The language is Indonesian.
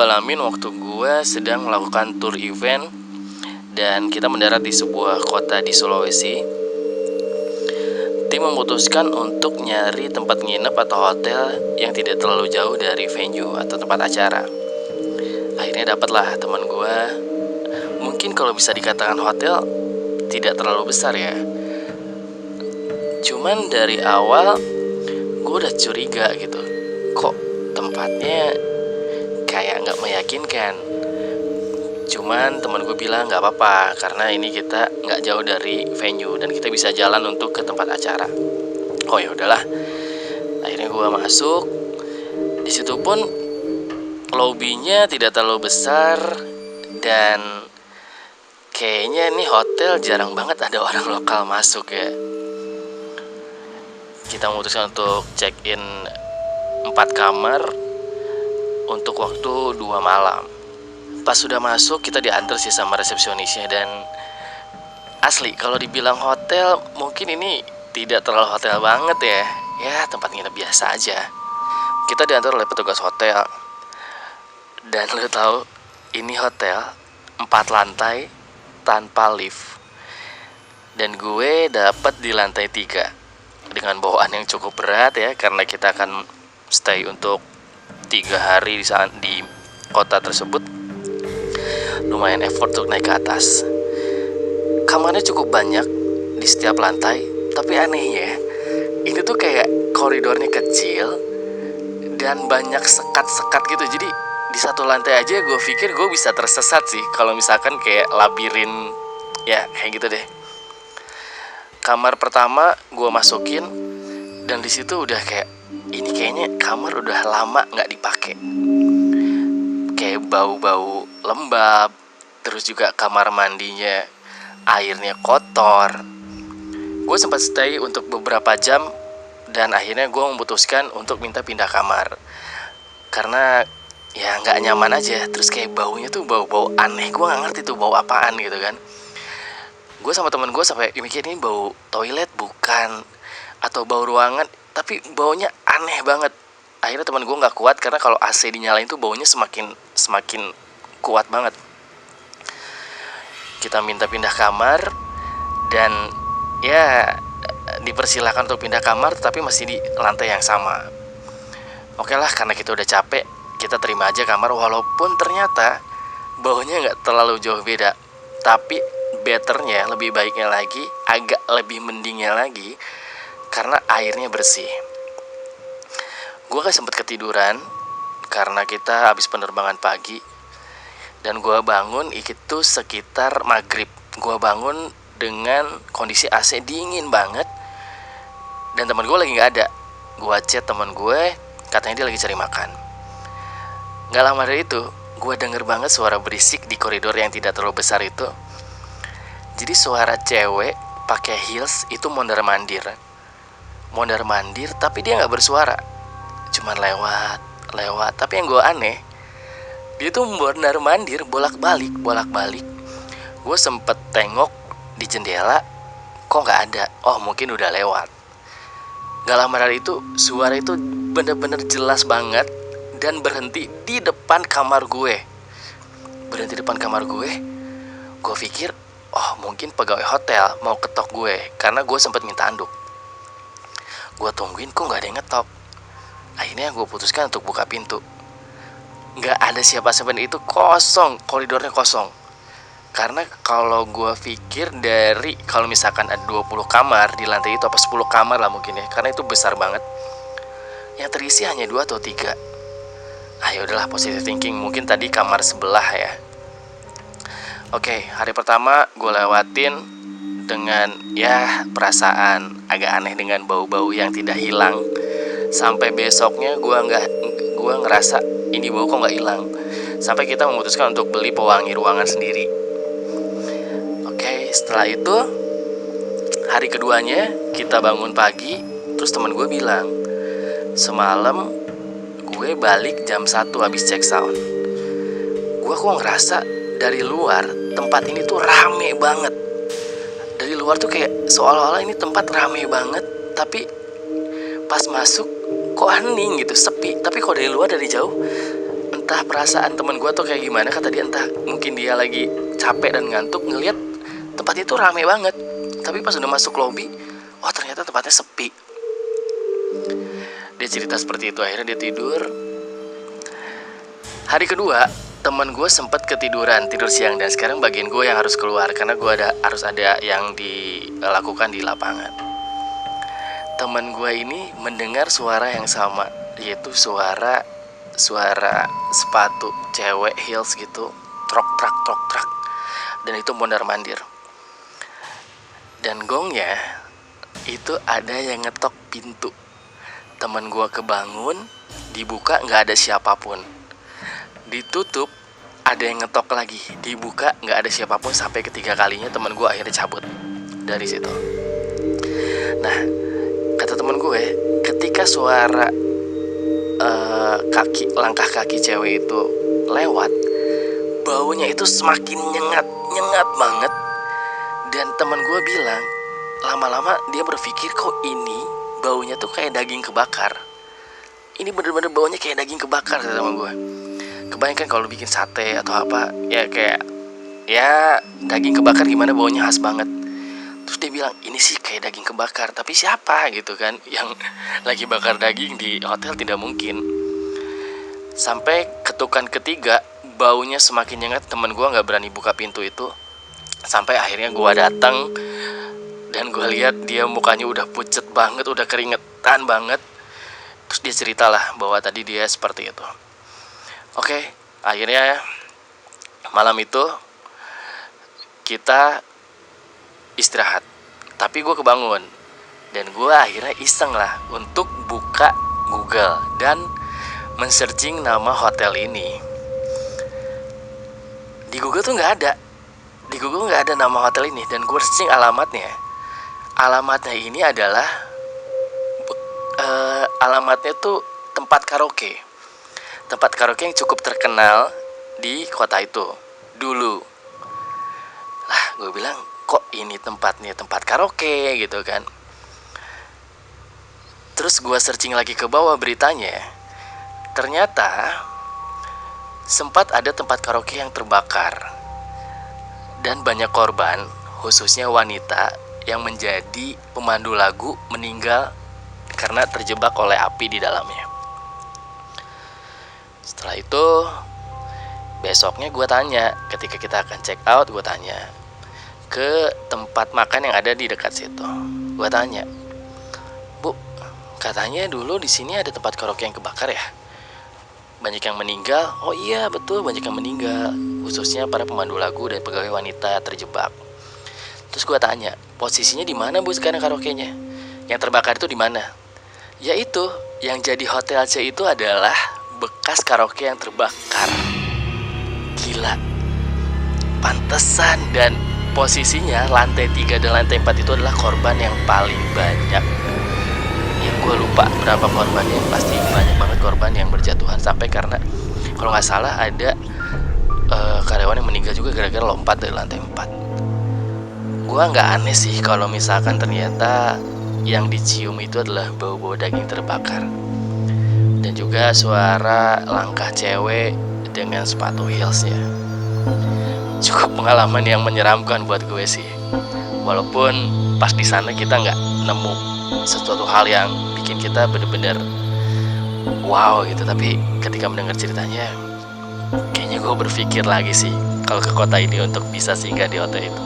alamin waktu gue sedang melakukan tour event dan kita mendarat di sebuah kota di Sulawesi. Tim memutuskan untuk nyari tempat nginep atau hotel yang tidak terlalu jauh dari venue atau tempat acara. Akhirnya dapatlah teman gue. Mungkin kalau bisa dikatakan hotel tidak terlalu besar ya. Cuman dari awal gue udah curiga gitu. Kok tempatnya kayak gak meyakinkan. Cuman teman gue bilang gak apa-apa, karena ini kita gak jauh dari venue dan kita bisa jalan untuk ke tempat acara. Oh ya udahlah. Akhirnya gue masuk. Di situ pun lobbynya tidak terlalu besar dan kayaknya ini hotel jarang banget ada orang lokal masuk ya. Kita memutuskan untuk check in 4 kamar untuk waktu 2 malam. Pas sudah masuk kita diantar sih sama resepsionisnya. Dan asli kalau dibilang hotel mungkin ini tidak terlalu hotel banget ya. Ya tempat nginep biasa aja. Kita diantar oleh petugas hotel. Dan lo tahu ini hotel 4 lantai tanpa lift. Dan gue dapet di lantai 3 dengan bawaan yang cukup berat ya, karena kita akan stay untuk 3 hari di kota tersebut. Lumayan effort untuk naik ke atas. Kamarnya cukup banyak di setiap lantai, tapi anehnya ini tuh kayak koridornya kecil dan banyak sekat-sekat gitu. Jadi di satu lantai aja gue pikir gue bisa tersesat sih kalau misalkan kayak labirin ya, kayak gitu deh. Kamar pertama gue masukin dan di situ udah kayak ini kayaknya kamar udah lama nggak dipakai. Kayak bau-bau lembab, terus juga kamar mandinya airnya kotor. Gue sempat stay untuk beberapa jam dan akhirnya gue memutuskan untuk minta pindah kamar karena ya nggak nyaman aja. Terus kayak baunya tuh bau-bau aneh, gue nggak ngerti tuh bau apaan gitu kan. Gue sama temen gue sampai mikir ini bau toilet bukan, atau bau ruangan, tapi baunya aneh banget. Akhirnya teman gue nggak kuat karena kalau AC dinyalain tuh baunya semakin kuat banget. Kita minta pindah kamar dan ya dipersilakan untuk pindah kamar, tapi masih di lantai yang sama. Oke lah, karena kita udah capek, kita terima aja kamar walaupun ternyata baunya nggak terlalu jauh beda. Tapi betternya, lebih baiknya lagi, agak lebih mendingnya lagi karena airnya bersih. Gue kan sempet ketiduran karena kita habis penerbangan pagi. Dan gue bangun itu sekitar maghrib. Gue bangun dengan kondisi AC dingin banget. Dan teman gue lagi gak ada. Gue chat teman gue, katanya dia lagi cari makan. Gak lama dari itu, gue denger banget suara berisik di koridor yang tidak terlalu besar itu. Jadi suara cewek pakai heels itu mondar-mandir tapi dia gak bersuara. Cuman lewat. Tapi yang gue aneh, dia tuh mondar-mandir bolak-balik. Gue sempet tengok di jendela, kok gak ada. Oh mungkin udah lewat. Gak lama dari itu suara itu bener-bener jelas banget dan berhenti di depan kamar gue. Gue pikir oh mungkin pegawai hotel mau ketok gue karena gue sempet minta anduk. Gue tungguin kok gak ada yang ngetok. Akhirnya gue putuskan untuk buka pintu. Gak ada siapa-siapa itu, kosong, koridornya kosong. Karena kalau gue pikir dari kalau misalkan ada 20 kamar di lantai itu, apa 10 kamar lah mungkin ya, karena itu besar banget. Yang terisi hanya 2 atau 3. Ayo udahlah, positive thinking, mungkin tadi kamar sebelah ya. Oke, hari pertama gue lewatin dengan ya perasaan agak aneh dengan bau-bau yang tidak hilang. Sampai besoknya gue ngerasa ini bau kok nggak hilang. Sampai kita memutuskan untuk beli pewangi ruangan sendiri. Oke, setelah itu hari keduanya kita bangun pagi. Terus teman gue bilang semalam gue balik jam 1 habis check sound. Gue kok ngerasa dari luar tempat ini tuh rame banget. Dari luar tuh kayak seolah-olah ini tempat rame banget, tapi pas masuk kok hening gitu, sepi. Tapi kok dari luar, dari jauh, entah entah perasaan temen gue tuh kayak gimana, kata dia entah mungkin dia lagi capek dan ngantuk ngelihat tempat itu rame banget. Tapi pas udah masuk lobby, wah ternyata tempatnya sepi. Dia cerita seperti itu, akhirnya dia tidur. Hari kedua teman gue sempat ketiduran, tidur siang, dan sekarang bagian gue yang harus keluar karena gue harus ada yang dilakukan di lapangan. Teman gue ini mendengar suara yang sama, yaitu suara sepatu cewek heels gitu, trok trak, dan itu mondar mandir. Dan gongnya itu ada yang ngetok pintu. Teman gue kebangun, dibuka nggak ada siapapun. Ditutup, ada yang ngetok lagi, dibuka nggak ada siapapun. Sampai ketiga kalinya teman gue akhirnya cabut dari situ. Nah, kata teman gue, ketika suara langkah kaki cewek itu lewat, baunya itu semakin nyengat banget. Dan teman gue bilang, lama-lama dia berpikir kok ini baunya tuh kayak daging kebakar. Ini bener-bener baunya kayak daging kebakar, kata teman gue. Kebayangkan kalau bikin sate atau apa, ya kayak ya daging kebakar gimana baunya khas banget. Terus dia bilang ini sih kayak daging kebakar, tapi siapa gitu kan yang lagi bakar daging di hotel, tidak mungkin. Sampai ketukan ketiga, baunya semakin nyengat. Temen gue nggak berani buka pintu itu. Sampai akhirnya gue datang dan gue lihat dia mukanya udah pucet banget, udah keringetan banget. Terus dia ceritalah bahwa tadi dia seperti itu. Oke, akhirnya malam itu kita istirahat. Tapi gue kebangun dan gue akhirnya iseng lah untuk buka Google dan men-searching nama hotel ini. Di Google tuh nggak ada. Di Google nggak ada nama hotel ini, dan gue searching alamatnya. Alamatnya ini adalah alamatnya tuh tempat karaoke yang cukup terkenal di kota itu dulu. Lah, gue bilang kok ini tempatnya tempat karaoke gitu kan. Terus gue searching lagi ke bawah beritanya, ternyata sempat ada tempat karaoke yang terbakar dan banyak korban, khususnya wanita yang menjadi pemandu lagu, meninggal karena terjebak oleh api di dalamnya. Setelah itu besoknya gue tanya, ketika kita akan check out, gue tanya ke tempat makan yang ada di dekat situ. Gue tanya, Bu, katanya dulu di sini ada tempat karaoke yang kebakar ya? Banyak yang meninggal. Oh iya betul, banyak yang meninggal, khususnya para pemandu lagu dan pegawai wanita terjebak. Terus gue tanya, posisinya di mana Bu sekarang karaoke-nya? Yang terbakar itu di mana? Yaitu yang jadi hotel C itu adalah bekas karaoke yang terbakar. Gila, pantesan. Dan posisinya lantai 3 dan lantai 4 itu adalah korban yang paling banyak. Ya gue lupa berapa korbannya, pasti banyak banget korban yang berjatuhan. Sampai karena kalau gak salah ada karyawan yang meninggal juga gara-gara lompat dari lantai 4. Gue gak aneh sih kalau misalkan ternyata yang dicium itu adalah bau-bau daging terbakar. Dan juga suara langkah cewek dengan sepatu heelsnya. Cukup pengalaman yang menyeramkan buat gue sih. Walaupun pas di sana kita nggak nemu sesuatu hal yang bikin kita bener-bener wow gitu. Tapi ketika mendengar ceritanya, kayaknya gue berpikir lagi sih kalau ke kota ini untuk bisa singgah di hotel itu.